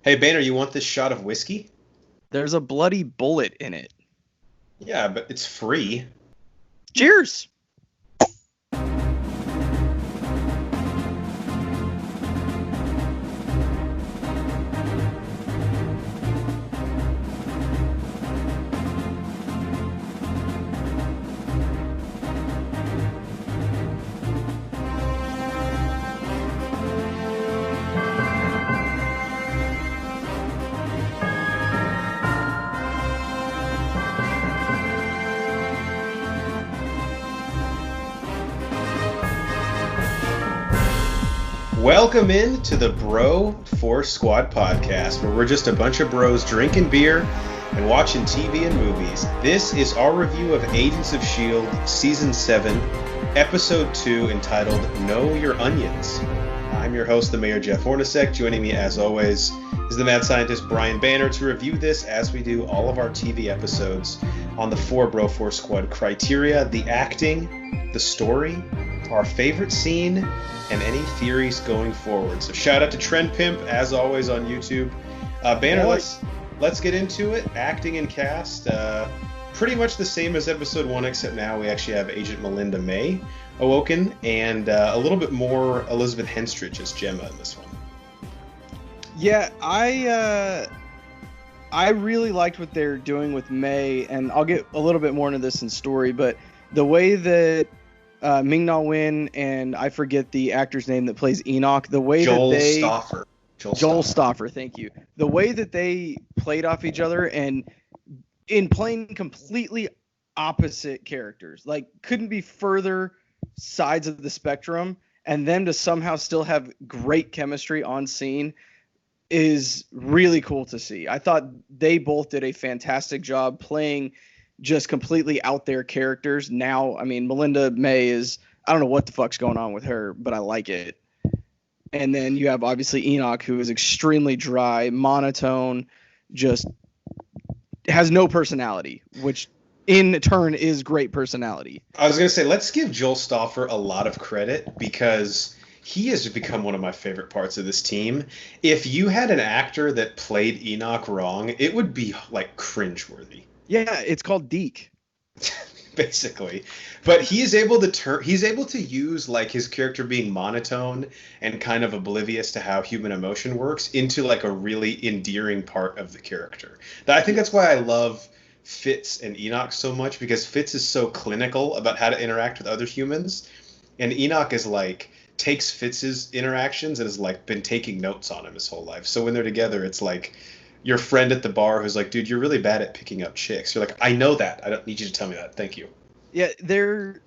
Hey, Boehner, you want this shot of whiskey? There's a bloody bullet in it. Yeah, but it's free. Cheers! Welcome in to the Bro Force Squad podcast, where we're just a bunch of bros drinking beer and watching TV and movies. This is our review of Agents of S.H.I.E.L.D. Season 7, Episode 2, entitled Know Your Onions. I'm your host, the Mayor Jeff Hornacek. Joining me, as always, is the mad scientist Brian Banner to review this, as we do all of our TV episodes, on the 4 Bro Force Squad criteria: the acting, the story, our favorite scene, and any theories going forward. So shout out to Trend Pimp, as always, on YouTube. Banner, let's get into it. Acting and cast, pretty much the same as episode 1, except now we actually have Agent Melinda May awoken, and a little bit more Elizabeth Henstridge as Gemma in this one. Yeah, I really liked what they're doing with May, and I'll get a little bit more into this in story, but the way that Ming-Na Wen, and I forget the actor's name that plays Enoch, the way Joel that they... Stoffer. Joel Stoffer, thank you. The way that they played off each other, and in playing completely opposite characters, like couldn't be further sides of the spectrum, and them to somehow still have great chemistry on scene is really cool to see. I thought they both did a fantastic job playing just completely out there characters. Now, I mean, Melinda May is, I don't know what the fuck's going on with her, but I like it. And then you have obviously Enoch, who is extremely dry, monotone, just has no personality, which in turn is great personality. I was going to say, let's give Joel Stoffer a lot of credit, because he has become one of my favorite parts of this team. If you had an actor that played Enoch wrong, it would be like cringeworthy. Yeah, it's called Deke. Basically. But he's able to use like his character being monotone and kind of oblivious to how human emotion works into like a really endearing part of the character. I think that's why I love Fitz and Enoch so much, because Fitz is so clinical about how to interact with other humans, and Enoch is like takes Fitz's interactions and has like been taking notes on him his whole life. So when they're together, it's like your friend at the bar who's like, dude, you're really bad at picking up chicks. You're like, I know that. I don't need you to tell me that. Thank you. Yeah, they're,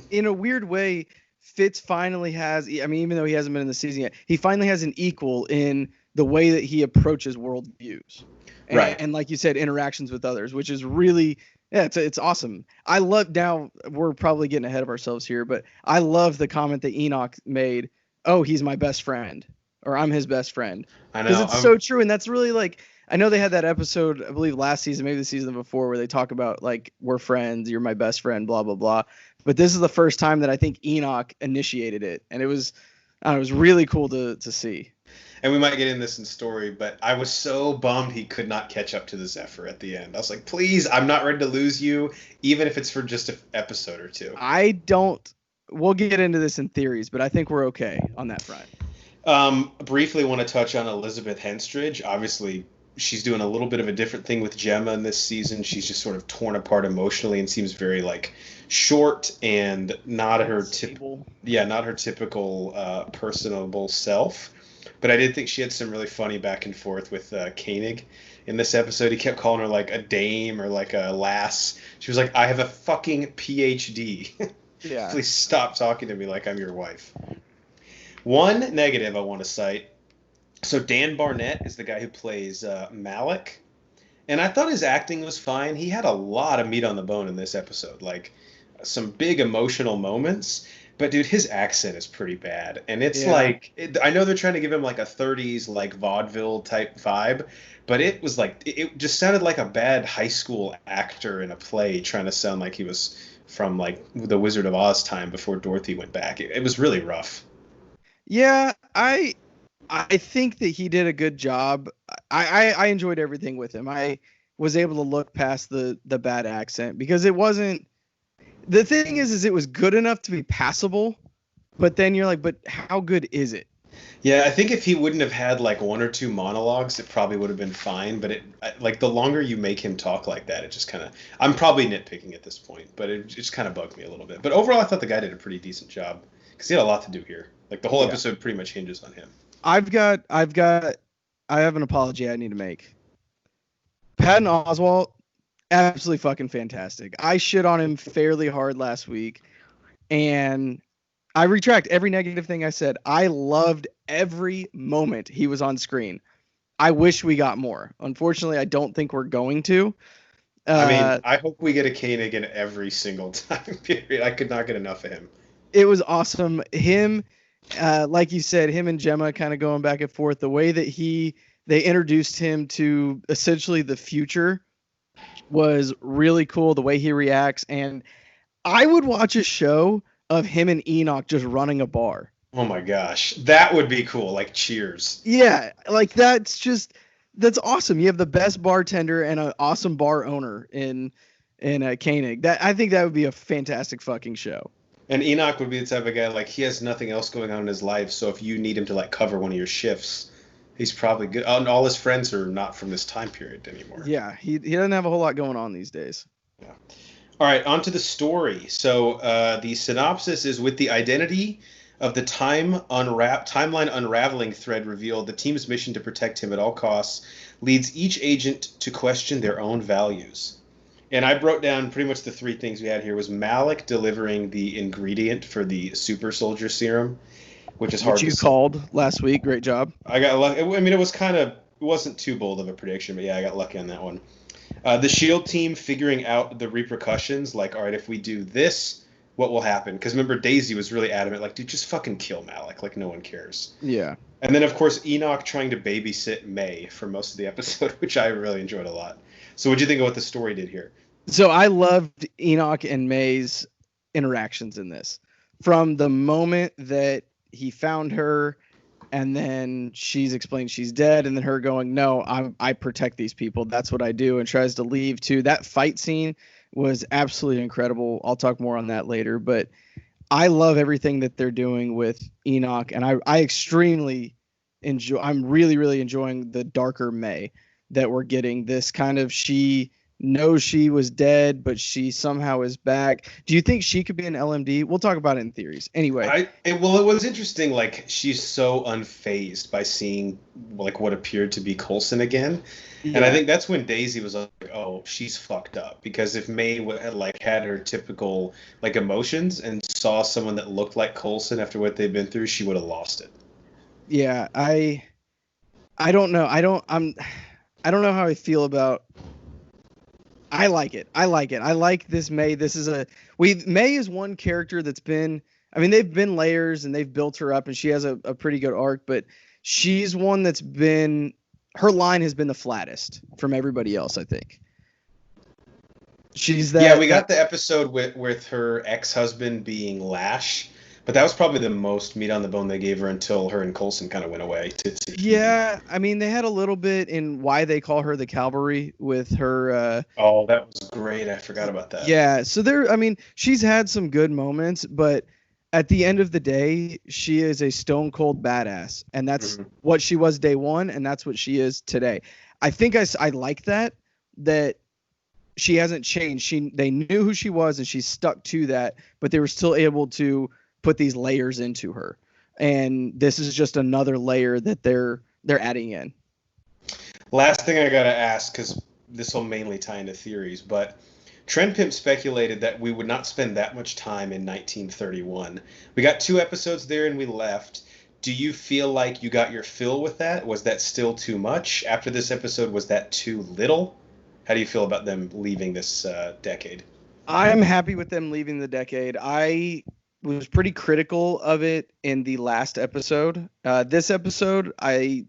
in a weird way, Fitz finally has, I mean, even though he hasn't been in the season yet, he finally has an equal in the way that he approaches worldviews. Right. And like you said, interactions with others, which is really, yeah, it's awesome. I love, now we're probably getting ahead of ourselves here, but I love the comment that Enoch made, oh, he's my best friend. Or I'm his best friend. I know. Because it's so true. And that's really like, I know they had that episode, I believe last season, maybe the season before, where they talk about like, we're friends, you're my best friend, blah, blah, blah. But this is the first time that I think Enoch initiated it. And it was, I don't know, it was really cool to see. And we might get in this in story, but I was so bummed he could not catch up to the Zephyr at the end. I was like, please, I'm not ready to lose you, even if it's for just an episode or two. We'll get into this in theories, but I think we're okay on that front. Briefly want to touch on Elizabeth Henstridge. Obviously, she's doing a little bit of a different thing with Gemma in this season. She's just sort of torn apart emotionally and seems very like short and not her typical personable self. But I did think she had some really funny back and forth with Koenig in this episode. He kept calling her like a dame or like a lass. She was like, I have a fucking PhD. Yeah. Please stop talking to me like I'm your wife. One negative I want to cite. So Dan Barnett is the guy who plays Malik. And I thought his acting was fine. He had a lot of meat on the bone in this episode. Like some big emotional moments. But dude, his accent is pretty bad. And it's I know they're trying to give him like a 30s like vaudeville type vibe. But it was like, it just sounded like a bad high school actor in a play trying to sound like he was from like the Wizard of Oz time before Dorothy went back. It was really rough. Yeah, I think that he did a good job. I enjoyed everything with him. I was able to look past the bad accent because it wasn't. The thing is it was good enough to be passable, but then you're like, but how good is it? Yeah, I think if he wouldn't have had like one or two monologues, it probably would have been fine. But like the longer you make him talk like that, it just kind of. I'm probably nitpicking at this point, but it just kind of bugged me a little bit. But overall, I thought the guy did a pretty decent job because he had a lot to do here. Like the whole Yeah. episode pretty much hinges on him. I have an apology I need to make. Patton Oswalt, absolutely fucking fantastic. I shit on him fairly hard last week, and I retract every negative thing I said. I loved every moment he was on screen. I wish we got more. Unfortunately, I don't think we're going to. I mean, I hope we get a Koenig in every single time period. I could not get enough of him. It was awesome. Him, like you said, him and Gemma kind of going back and forth. The way that they introduced him to essentially the future was really cool. The way he reacts, and I would watch a show of him and Enoch just running a bar. Oh my gosh, that would be cool. Like Cheers. Yeah, like that's awesome. You have the best bartender and an awesome bar owner in Koenig. I think that would be a fantastic fucking show. And Enoch would be the type of guy like he has nothing else going on in his life, so if you need him to like cover one of your shifts, he's probably good. And all his friends are not from this time period anymore. Yeah, he doesn't have a whole lot going on these days. Yeah. All right, on to the story. So the synopsis is with the identity of the timeline unraveling thread revealed, the team's mission to protect him at all costs leads each agent to question their own values. And I wrote down pretty much the three things we had here was Malik delivering the ingredient for the super soldier serum, which is hard Which to you called last week. Great job. I got lucky. I mean, it wasn't too bold of a prediction, but yeah, I got lucky on that one. The SHIELD team figuring out the repercussions, like, all right, if we do this, what will happen? Because remember, Daisy was really adamant, like, dude, just fucking kill Malik, like, no one cares. Yeah. And then, of course, Enoch trying to babysit May for most of the episode, which I really enjoyed a lot. So what'd you think of what the story did here? So I loved Enoch and May's interactions in this. From the moment that he found her, and then she's explained she's dead, and then her going, no, I protect these people. That's what I do, and tries to leave too. That fight scene was absolutely incredible. I'll talk more on that later, but I love everything that they're doing with Enoch, and I extremely enjoy. I'm really, really enjoying the darker May that we're getting. This kind of she knows she was dead, but she somehow is back. Do you think she could be an LMD? We'll talk about it in theories. Anyway. It was interesting, like, she's so unfazed by seeing, like, what appeared to be Coulson again. Yeah. And I think that's when Daisy was like, oh, she's fucked up. Because if May had her typical, like, emotions and saw someone that looked like Coulson after what they'd been through, she would have lost it. Yeah, I don't know. I don't know how I feel about. I like it. I like this May. May is one character that's been, I mean, they've been layers and they've built her up and she has a pretty good arc, but she's one that's been, her line has been the flattest from everybody else, I think. She's that. Yeah, we got the episode with her ex-husband being Lash, but that was probably the most meat on the bone they gave her until her and Coulson kind of went away. Yeah, I mean, they had a little bit in why they call her the Cavalry with her. Oh, that was great. I forgot about that. Yeah, so she's had some good moments, but at the end of the day, she is a stone cold badass, and that's what she was day one, and that's what she is today. I think I like that she hasn't changed. They knew who she was, and she stuck to that, but they were still able to put these layers into her, and this is just another layer that they're adding in. Last thing I gotta ask, because this will mainly tie into theories, but Trend Pimp speculated that we would not spend that much time in 1931. We got 2 episodes there and we left. Do you feel like you got your fill with that? Was that still too much? After this episode, was that too little? How do you feel about them leaving this decade? I'm happy with them leaving the decade. I was pretty critical of it in the last episode. This episode, I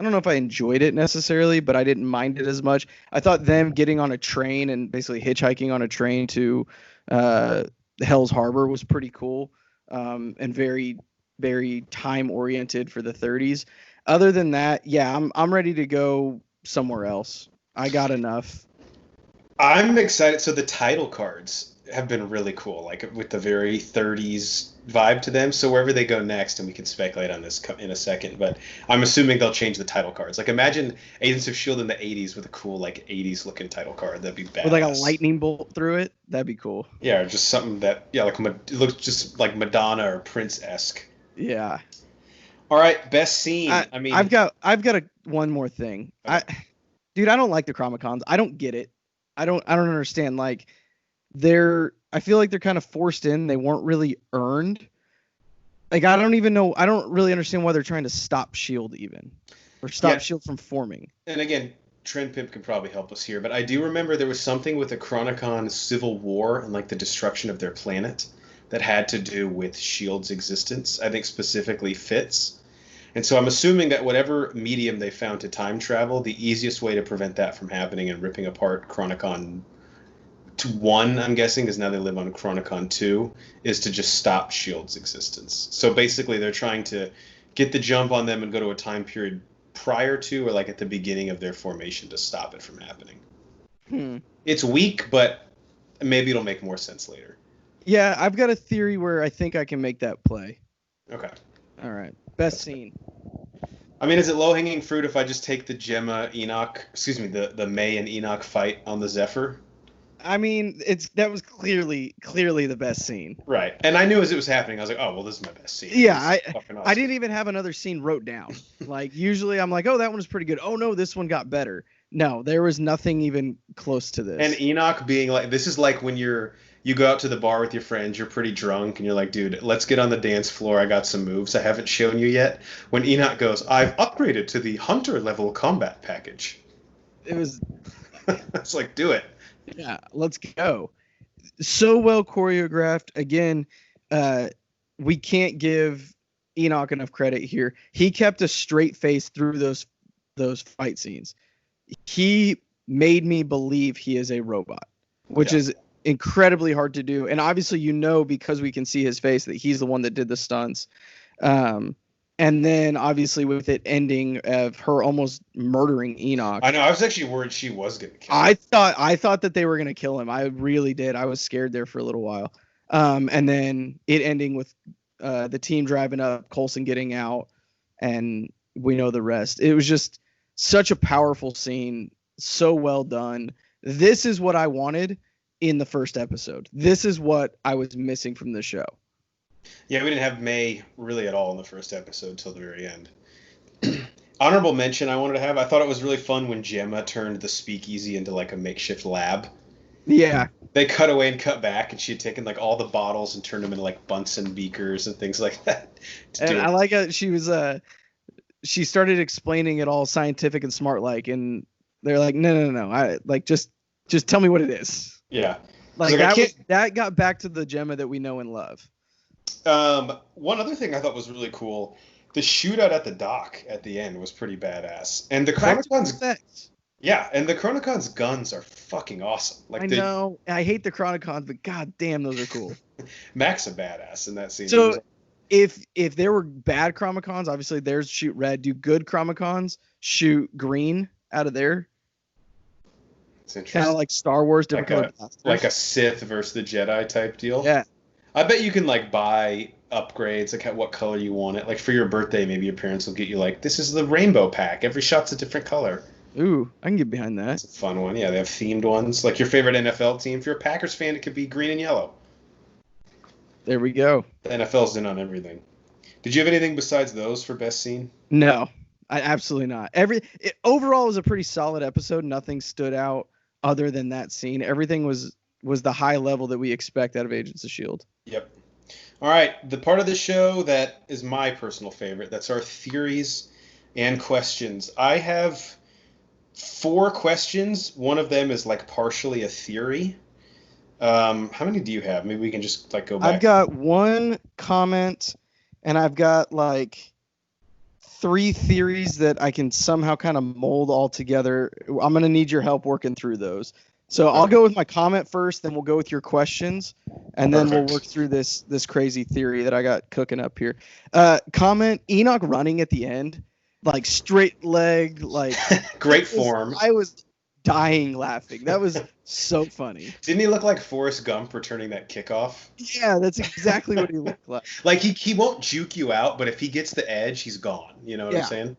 don't know if I enjoyed it necessarily, but I didn't mind it as much. I thought them getting on a train and basically hitchhiking on a train to Hell's Harbor was pretty cool, and very, very time oriented for the 30s. Other than that, yeah, I'm ready to go somewhere else. I got enough. I'm excited. So the title cards have been really cool, like with the very 30s vibe to them. So wherever they go next, and we can speculate on this in a second, but I'm assuming they'll change the title cards. Like imagine Agents of Shield in the 80s with a cool like 80s looking title card. That'd be badass. With like a lightning bolt through it, that'd be cool. Yeah, or just something that like it looks just like Madonna or Prince-esque. Yeah. All right, best scene. I mean, I've got one more thing. Okay. Dude, I don't like the Chromicons. I don't get it. I don't understand. Like, I feel like they're kind of forced in. They weren't really earned. Like, I don't even know. I don't really understand why they're trying to stop Shield even, or stop Shield from forming. And again, Trend Pimp can probably help us here, but I do remember there was something with the Chronicon civil war and like the destruction of their planet that had to do with Shield's existence. I think specifically Fitz. And so I'm assuming that whatever medium they found to time travel, the easiest way to prevent that from happening and ripping apart Chronicon 1, I'm guessing, because now they live on Chronicon 2, is to just stop Shield's existence. So basically they're trying to get the jump on them and go to a time period prior to or like at the beginning of their formation to stop it from happening. It's weak, but maybe it'll make more sense later. Yeah, I've got a theory where I think I can make that play. Okay. All right. Best scene. I mean, is it low-hanging fruit if I just take the the May and Enoch fight on the Zephyr? I mean, that was clearly the best scene. Right. And I knew as it was happening, I was like, oh, well, this is my best scene. Yeah, I didn't even have another scene wrote down. Like, usually I'm like, oh, that one was pretty good. Oh, no, this one got better. No, there was nothing even close to this. And Enoch being like, this is like when you go out to the bar with your friends, you're pretty drunk, and you're like, dude, let's get on the dance floor. I got some moves I haven't shown you yet. When Enoch goes, I've upgraded to the hunter level combat package. It was... It's like, do it. Yeah, let's go. So well choreographed. Again, we can't give Enoch enough credit here. He kept a straight face through those fight scenes. He made me believe he is a robot, which is incredibly hard to do. And obviously, because we can see his face, that he's the one that did the stunts. And then obviously with it ending of her almost murdering Enoch. I know. I was actually worried she was going to kill him. I thought that they were going to kill him. I really did. I was scared there for a little while. And then it ending with the team driving up, Coulson getting out, and we know the rest. It was just such a powerful scene. So well done. This is what I wanted in the first episode. This is what I was missing from the show. Yeah, we didn't have May really at all in the first episode till the very end. Honorable mention I wanted to have. I thought it was really fun when Gemma turned the speakeasy into like a makeshift lab. Yeah. They cut away and cut back, and she had taken like all the bottles and turned them into like Bunsen beakers and things like that. And I like how she started explaining it all scientific and smart like, and they're like, no. I like just tell me what it is. Yeah. Like that got back to the Gemma that we know and love. One other thing I thought was really cool, the shootout at the dock at the end was pretty badass. And the Chronicons, and the Chronicons' guns are fucking awesome. Like know, I hate the Chronicons, but god damn, those are cool. Mac's a badass in that scene. So if there were bad Chronicons, obviously theirs shoot red. Do good Chronicons shoot green out of there? It's interesting. Kind of like Star Wars, like a Sith versus the Jedi type deal. Yeah. I bet you can like buy upgrades, like what color you want it. Like for your birthday, maybe your parents will get you like, this is the rainbow pack. Every shot's a different color. Ooh, I can get behind that. It's a fun one. Yeah, they have themed ones. Like your favorite NFL team. If you're a Packers fan, it could be green and yellow. There we go. The NFL's in on everything. Did you have anything besides those for best scene? No, absolutely not. Overall, it was a pretty solid episode. Nothing stood out other than that scene. Everything was the high level that we expect out of Agents of S.H.I.E.L.D. Yep. All right, the part of the show that is my personal favorite, that's our theories and questions. I have 4 questions. One of them is like partially a theory. How many do you have? Maybe we can just like go back. I've got 1 comment, and I've got like 3 theories that I can somehow kind of mold all together. I'm going to need your help working through those. So I'll go with my comment first, then we'll go with your questions, and then we'll work through this crazy theory that I got cooking up here. Comment, Enoch running at the end. like straight leg, like great form. I was dying laughing. That was so funny. Didn't he look like Forrest Gump returning that kickoff? Yeah, that's exactly what he looked like. Like he won't juke you out, but if he gets the edge, he's gone. You know what I'm saying?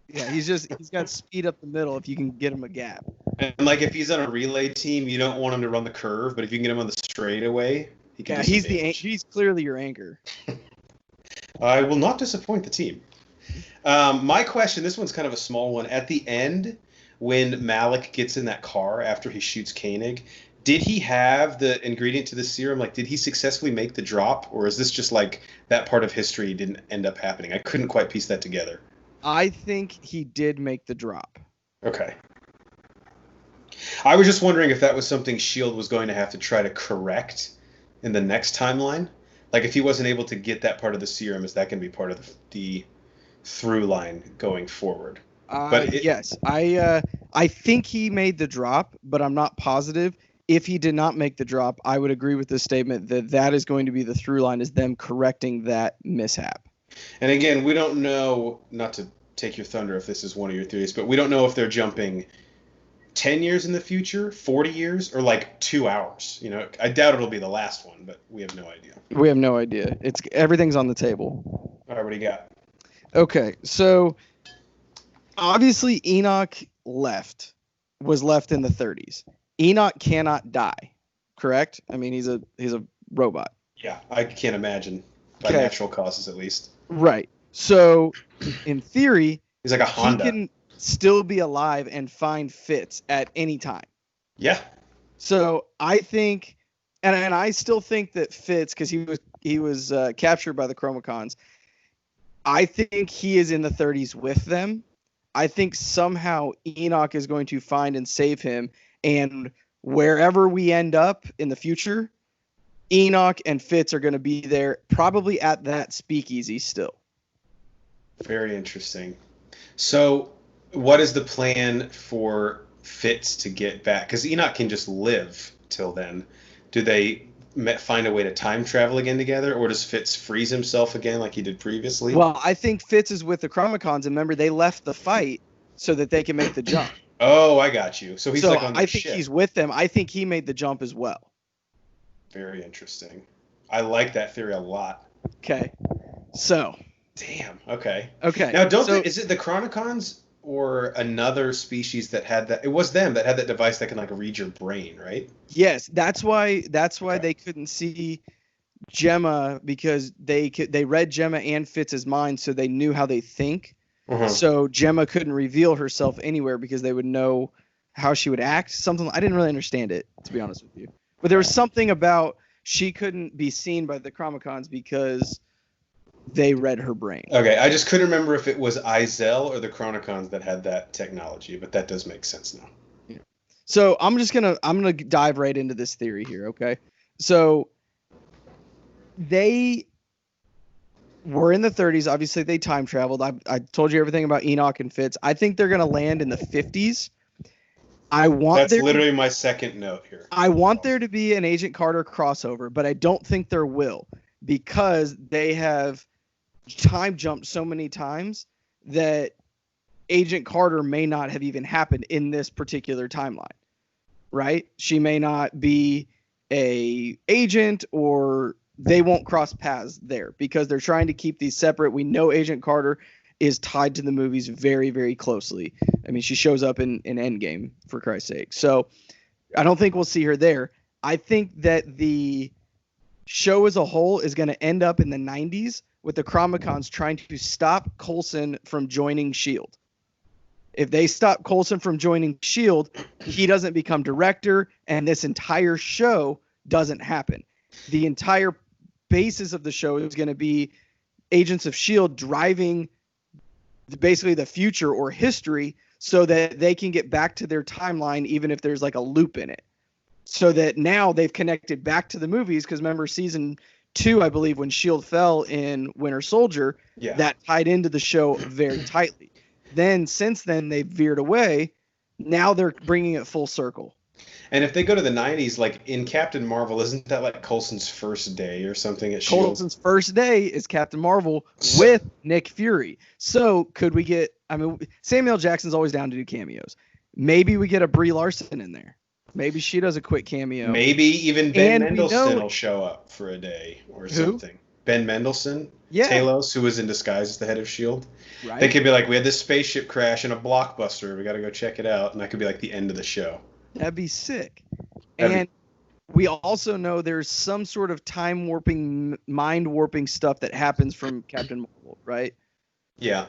Yeah, he's got speed up the middle if you can get him a gap. And like if he's on a relay team, you don't want him to run the curve, but if you can get him on the straightaway, he can. Yeah, he's clearly your anchor. I will not disappoint the team. My question, this one's kind of a small one. At the end, when Malik gets in that car after he shoots Koenig, did he have the ingredient to the serum? Like, did he successfully make the drop, or is this just like that part of history didn't end up happening? I couldn't quite piece that together. I think he did make the drop. Okay. I was just wondering if that was something S.H.I.E.L.D. was going to have to try to correct in the next timeline. Like, if he wasn't able to get that part of the serum, is that going to be part of the through line going forward? Yes, I think he made the drop, but I'm not positive. If he did not make the drop, I would agree with the statement that is going to be the through line, is them correcting that mishap. And again, we don't know, not to take your thunder if this is one of your theories, but we don't know if they're jumping 10 years in the future, 40 years, or like 2 hours. You know, I doubt it'll be the last one, but we have no idea. We have no idea. Everything's on the table. All right, what do you got? Okay, so obviously Enoch was left in the 30s. Enoch cannot die, correct? I mean, he's a robot. Yeah, I can't imagine, by natural causes at least. Right. So, in theory, he's like a Honda. He can still be alive and find Fitz at any time. Yeah. So I think, and I still think that Fitz, because he was captured by the Chromacons, I think he is in the 30s with them. I think somehow Enoch is going to find and save him, and wherever we end up in the future, Enoch and Fitz are going to be there, probably at that speakeasy still. Very interesting. So, what is the plan for Fitz to get back? Because Enoch can just live till then. Do they find a way to time travel again together, or does Fitz freeze himself again like he did previously? Well, I think Fitz is with the Chromacons, and remember, they left the fight so that they can make the jump. Oh, I got you. So he's like on the ship. I think he's with them. I think he made the jump as well. Very interesting. I like that theory a lot. Okay. So. Damn. Okay. Okay. Now, is it the Chronicons or another species that had that? It was them that had that device that can like read your brain, right? Yes. That's why they couldn't see Gemma, because they read Gemma and Fitz's mind, so they knew how they think. Uh-huh. So Gemma couldn't reveal herself anywhere because they would know how she would act. Something I didn't really understand it, to be honest with you. But there was something about she couldn't be seen by the Chromacons because they read her brain. Okay, I just couldn't remember if it was Izel or the Chronicons that had that technology, but that does make sense now. Yeah. So I'm gonna dive right into this theory here, okay? So they were in the 30s. Obviously, they time traveled. I told you everything about Enoch and Fitz. I think they're gonna land in the 50s. That's literally my second note here. I want there to be an Agent Carter crossover, but I don't think there will, because they have time jumped so many times that Agent Carter may not have even happened in this particular timeline, right? She may not be a agent, or they won't cross paths there because they're trying to keep these separate. We know Agent Carter is tied to the movies very, very closely. I mean, she shows up in Endgame, for Christ's sake. So I don't think we'll see her there. I think that the show as a whole is going to end up in the 90s with the Chromacons trying to stop Coulson from joining S.H.I.E.L.D. If they stop Coulson from joining S.H.I.E.L.D., he doesn't become director, and this entire show doesn't happen. The entire basis of the show is going to be Agents of S.H.I.E.L.D. driving basically the future or history so that they can get back to their timeline, even if there's like a loop in it. So that now they've connected back to the movies, because remember season 2, I believe, when S.H.I.E.L.D. fell in Winter Soldier, that tied into the show very tightly. Then since then they've veered away. Now they're bringing it full circle. And if they go to the 90s, like in Captain Marvel, isn't that like Coulson's first day or something at S.H.I.E.L.D.? Coulson's first day is Captain Marvel with Nick Fury. So could we get I mean, Samuel Jackson's always down to do cameos. Maybe we get a Brie Larson in there. Maybe she does a quick cameo. Maybe even Ben Mendelsohn will show up for a day or something. Ben Mendelsohn? Yeah. Talos, who was in disguise as the head of S.H.I.E.L.D. Right. They could be like, we had this spaceship crash in a blockbuster. We got to go check it out. And that could be like the end of the show. That'd be sick. We also know there's some sort of time warping, mind warping stuff that happens from Captain Marvel, right? Yeah.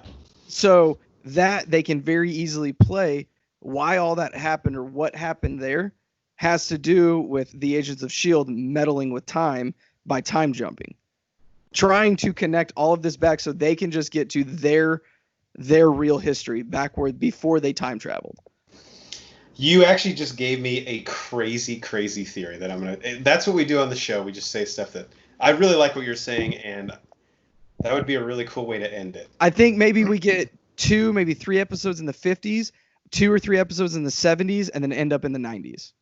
So that they can very easily play why all that happened or what happened there has to do with the Agents of S.H.I.E.L.D. meddling with time by time jumping. Trying to connect all of this back so they can just get to their real history backward before they time traveled. You actually just gave me a crazy, crazy theory that that's what we do on the show. We just say stuff that I really like what you're saying, and that would be a really cool way to end it. I think maybe we get 2, maybe 3 episodes in the 50s, 2 or 3 episodes in the 70s, and then end up in the 90s.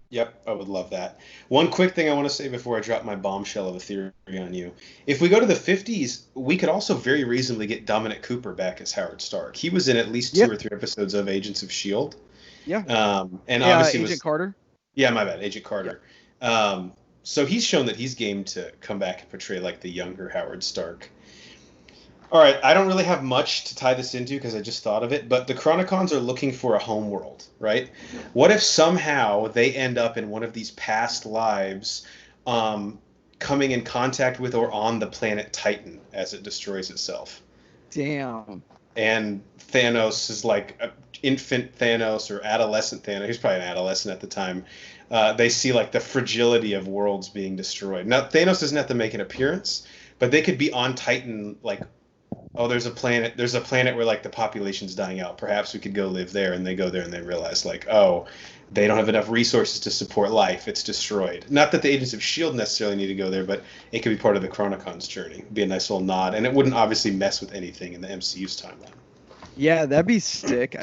Yep, I would love that. One quick thing I want to say before I drop my bombshell of a theory on you. If we go to the 50s, we could also very reasonably get Dominic Cooper back as Howard Stark. He was in at least 2 or 3 episodes of Agents of S.H.I.E.L.D. Yeah. And obviously Agent Carter. Yeah, my bad, Agent Carter. Yeah. So he's shown that he's game to come back and portray like the younger Howard Stark. All right, I don't really have much to tie this into because I just thought of it, but the Chronicons are looking for a home world, right? What if somehow they end up in one of these past lives coming in contact with or on the planet Titan as it destroys itself? Damn. And Thanos is like infant Thanos or adolescent Thanos. He's probably an adolescent at the time. They see like the fragility of worlds being destroyed. Now, Thanos doesn't have to make an appearance, but they could be on Titan like, oh, there's a planet where like the population's dying out. Perhaps we could go live there. And they go there and they realize like, oh, they don't have enough resources to support life. It's destroyed. Not that the Agents of S.H.I.E.L.D. necessarily need to go there, but it could be part of the Chronicons' journey. It'd be a nice little nod. And it wouldn't obviously mess with anything in the MCU's timeline. Yeah, that'd be sick.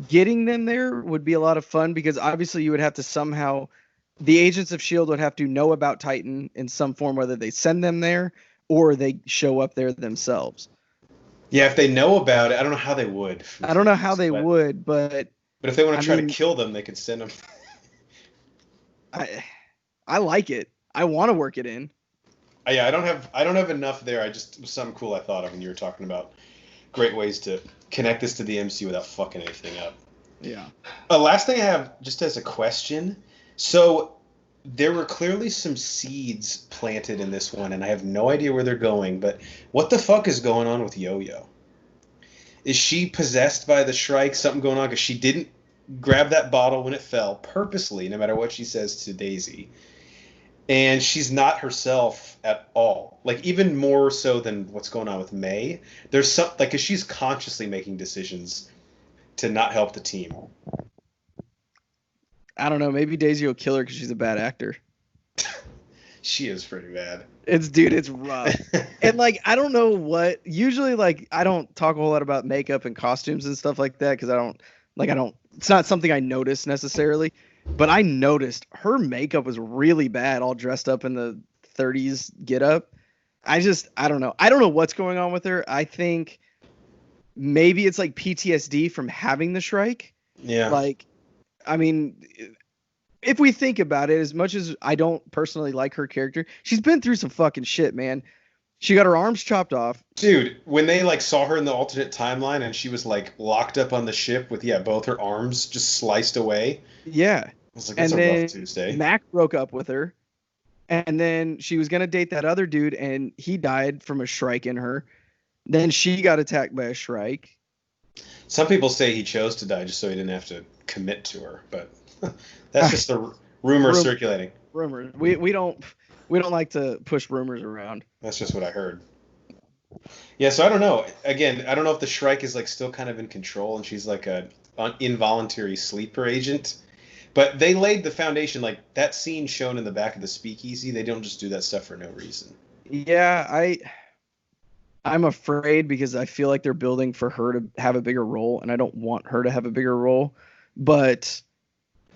Getting them there would be a lot of fun because obviously you would have to somehow, the Agents of S.H.I.E.L.D. would have to know about Titan in some form, whether they send them there or they show up there themselves. Yeah, if they know about it, I don't know how they would. I don't know how they would, but if they want to try to kill them, they could send them. I like it. I want to work it in. Yeah, I don't have enough there. It was something cool I thought of when you were talking about great ways to connect this to the MCU without fucking anything up. Yeah. Last thing I have, just as a question. So there were clearly some seeds planted in this one, and I have no idea where they're going, but what the fuck is going on with Yo-Yo? Is she possessed by the Shrike? Something going on? Because she didn't grab that bottle when it fell purposely, no matter what she says to Daisy. And she's not herself at all. Like, even more so than what's going on with May. There's some, like, because she's consciously making decisions to not help the team. I don't know. Maybe Daisy will kill her because she's a bad actor. She is pretty bad. It's rough. And like, I don't know what, usually like, I don't talk a whole lot about makeup and costumes and stuff like that. Cause it's not something I notice necessarily, but I noticed her makeup was really bad, all dressed up in the 30s get up. I don't know. I don't know what's going on with her. I think maybe it's like PTSD from having the Shrike. Yeah. Like, I mean, if we think about it, as much as I don't personally like her character, she's been through some fucking shit, man. She got her arms chopped off. Dude, when they like saw her in the alternate timeline and she was like locked up on the ship with both her arms just sliced away. Yeah. I was like, that's a rough Tuesday. Mac broke up with her. And then she was gonna date that other dude, and he died from a Shrike in her. Then she got attacked by a Shrike. Some people say he chose to die just so he didn't have to commit to her, but that's just a rumor circulating. Rumors. We don't like to push rumors around. That's just what I heard. Yeah, so I don't know. Again, I don't know if the Shrike is like still kind of in control and she's like an involuntary sleeper agent. But they laid the foundation, like that scene shown in the back of the speakeasy. They don't just do that stuff for no reason. Yeah, I'm afraid because I feel like they're building for her to have a bigger role, and I don't want her to have a bigger role. But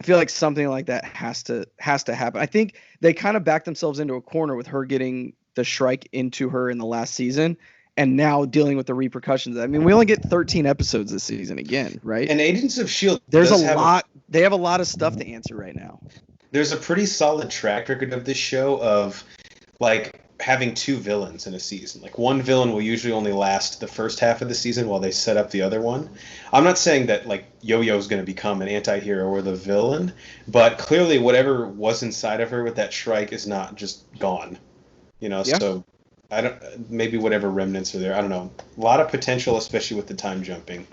I feel like something like that has to happen. I think they kind of backed themselves into a corner with her getting the Shrike into her in the last season, and now dealing with the repercussions. I mean, we only get 13 episodes this season again, right? And Agents of S.H.I.E.L.D. There's a lot. They have a lot of stuff to answer right now. There's a pretty solid track record of this show of, like, having two villains in a season. Like, one villain will usually only last the first half of the season while they set up the other one. I'm not saying that, like, Yo-Yo's going to become an anti-hero or the villain, but clearly whatever was inside of her with that Shrike is not just gone. You know, Yeah. So maybe whatever remnants are there. I don't know. A lot of potential, especially with the time jumping.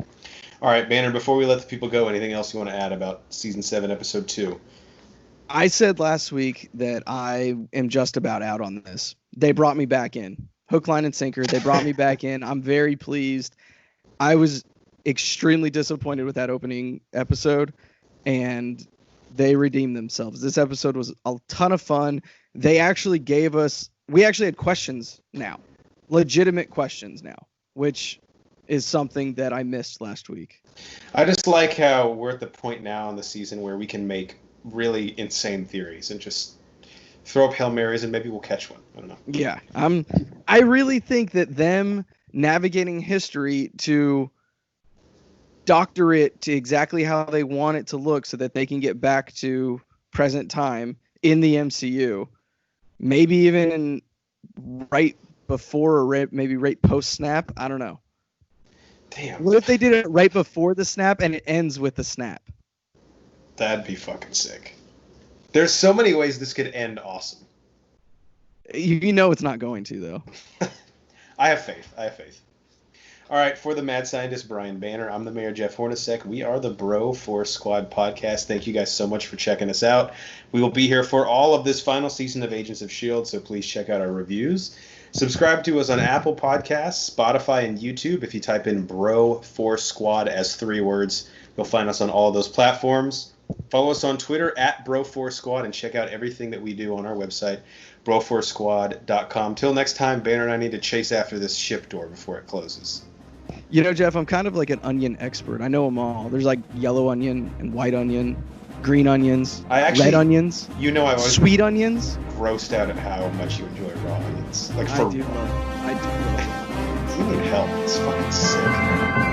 All right, Banner, before we let the people go, anything else you want to add about Season 7, Episode 2? I said last week that I am just about out on this. They brought me back in. Hook, line, and sinker. They brought me back in. I'm very pleased. I was extremely disappointed with that opening episode, and they redeemed themselves. This episode was a ton of fun. They actually gave us... We actually had questions now. Legitimate questions now, which is something that I missed last week. I just like how we're at the point now in the season where we can make really insane theories and just throw up Hail Marys and maybe we'll catch one. I don't know. Yeah, I really think that them navigating history to doctor it to exactly how they want it to look so that they can get back to present time in the MCU, maybe even right before or maybe right post snap. I don't know. Damn. What if they did it right before the snap and it ends with the snap? That'd be fucking sick. There's so many ways this could end awesome. You know it's not going to, though. I have faith. All right, for the mad scientist Brian Banner, I'm the mayor Jeff Hornacek. We are the Bro Force Squad podcast. Thank you guys so much for checking us out. We will be here for all of this final season of Agents of S.H.I.E.L.D., so please check out our reviews. Subscribe to us on Apple Podcasts, Spotify, and YouTube. If you type in Bro Force Squad as 3 words, you'll find us on all of those platforms. Follow us on Twitter at Bro4Squad and check out everything that we do on our website, bro4squad.com. Till next time, Banner and I need to chase after this ship door before it closes. You know, Jeff, I'm kind of like an onion expert. I know them all. There's like yellow onion and white onion, green onions, red onions. You know, I was sweet onions. Grossed out at how much you enjoy raw onions. Like for I do love it. you need help. It's fucking sick.